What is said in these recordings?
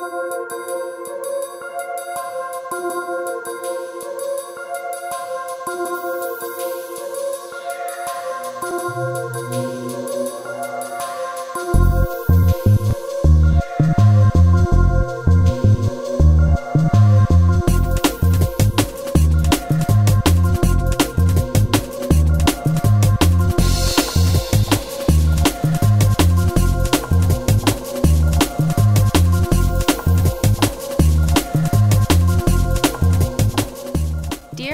Dear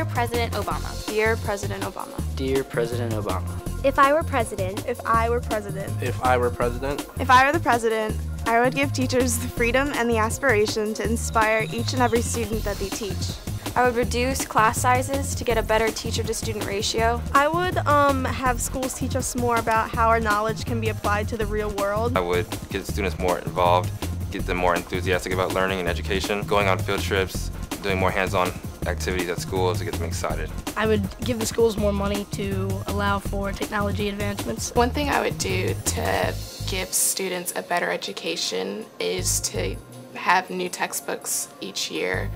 President Obama. Dear President Obama. Dear President Obama. If I were president. If I were president. If I were president. If I were the president, I would give teachers the freedom and the aspiration to inspire each and every student that they teach. I would reduce class sizes to get a better teacher-to-student ratio. I would have schools teach us more about how our knowledge can be applied to the real world. I would get students more involved, get them more enthusiastic about learning and education, going on field trips, doing more hands-on activities at school to get them excited. I would give the schools more money to allow for technology advancements. One thing I would do to give students a better education is to have new textbooks each year.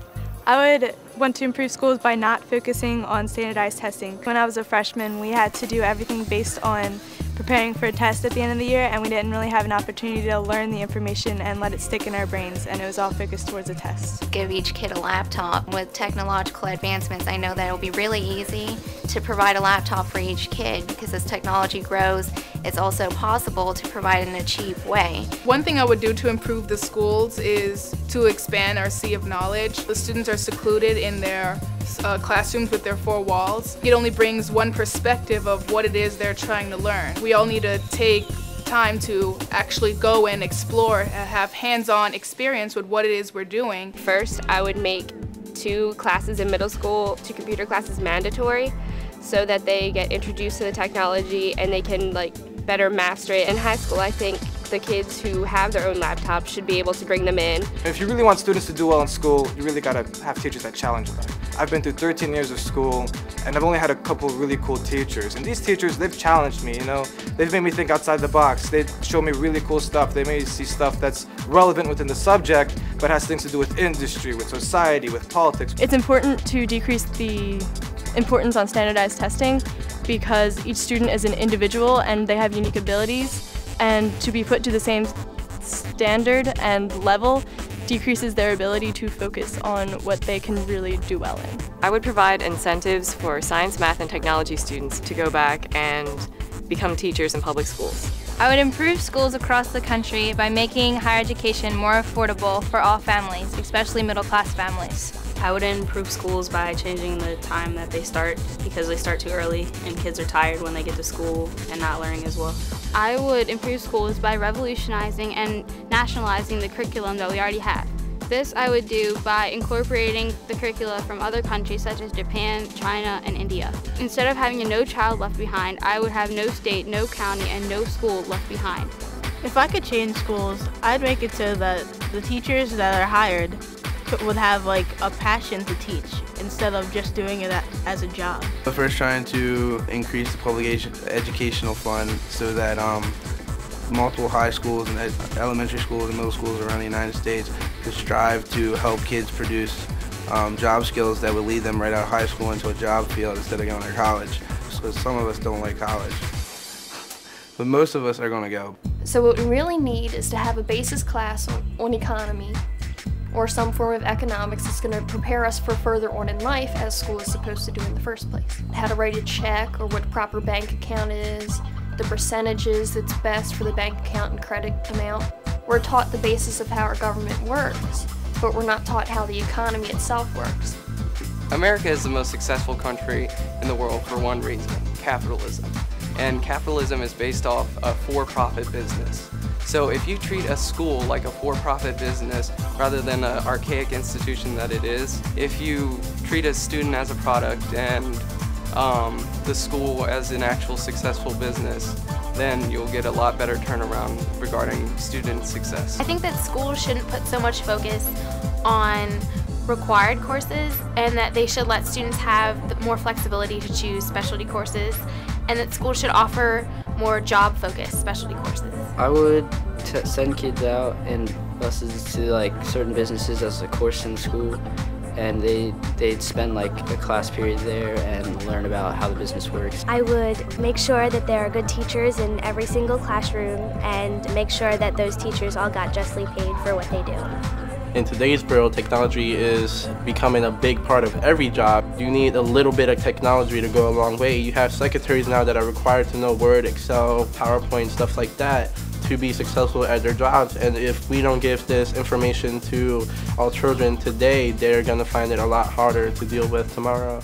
I would want to improve schools by not focusing on standardized testing. When I was a freshman, we had to do everything based on preparing for a test at the end of the year, and we didn't really have an opportunity to learn the information and let it stick in our brains, and it was all focused towards a test. Give each kid a laptop. With technological advancements, I know that it will be really easy to provide a laptop for each kid, because as technology grows, it's also possible to provide it in a cheap way. One thing I would do to improve the schools is to expand our sea of knowledge. The students are secluded in their classrooms with their four walls. It only brings one perspective of what it is they're trying to learn. We all need to take time to actually go and explore, have hands-on experience with what it is we're doing. First, I would make 2 classes in middle school, 2 computer classes mandatory, so that they get introduced to the technology and they can better master it. In high school, I think the kids who have their own laptops should be able to bring them in. If you really want students to do well in school, you really gotta have teachers that challenge them. I've been through 13 years of school, and I've only had a couple really cool teachers. And these teachers, they've challenged me, you know? They've made me think outside the box. They show me really cool stuff. They made me see stuff that's relevant within the subject, but has things to do with industry, with society, with politics. It's important to decrease the importance on standardized testing, because each student is an individual and they have unique abilities, and to be put to the same standard and level decreases their ability to focus on what they can really do well in. I would provide incentives for science, math, and technology students to go back and become teachers in public schools. I would improve schools across the country by making higher education more affordable for all families, especially middle-class families. I would improve schools by changing the time that they start, because they start too early and kids are tired when they get to school and not learning as well. I would improve schools by revolutionizing and nationalizing the curriculum that we already have. This I would do by incorporating the curricula from other countries such as Japan, China, and India. Instead of having a No Child Left Behind, I would have no state, no county, and no school left behind. If I could change schools, I'd make it so that the teachers that are hired would have a passion to teach instead of just doing it as a job. First, trying to increase the public educational fund so that multiple high schools and elementary schools and middle schools around the United States could strive to help kids produce job skills that would lead them right out of high school into a job field instead of going to college. Because some of us don't like college, but most of us are going to go. So what we really need is to have a basis class on economy, or some form of economics that's going to prepare us for further on in life, as school is supposed to do in the first place. How to write a check, or what a proper bank account is, the percentages that's best for the bank account and credit amount. We're taught the basis of how our government works, but we're not taught how the economy itself works. America is the most successful country in the world for one reason: capitalism. And capitalism is based off a for-profit business. So if you treat a school like a for-profit business rather than an archaic institution that it is, if you treat a student as a product and the school as an actual successful business, then you'll get a lot better turnaround regarding student success. I think that schools shouldn't put so much focus on required courses, and that they should let students have more flexibility to choose specialty courses, and that schools should offer more job-focused specialty courses. I would send kids out and buses to like certain businesses as a course in school, and they'd spend like a class period there and learn about how the business works. I would make sure that there are good teachers in every single classroom and make sure that those teachers all got justly paid for what they do. In today's world, technology is becoming a big part of every job. You need a little bit of technology to go a long way. You have secretaries now that are required to know Word, Excel, PowerPoint, stuff like that to be successful at their jobs. And if we don't give this information to our children today, they're going to find it a lot harder to deal with tomorrow.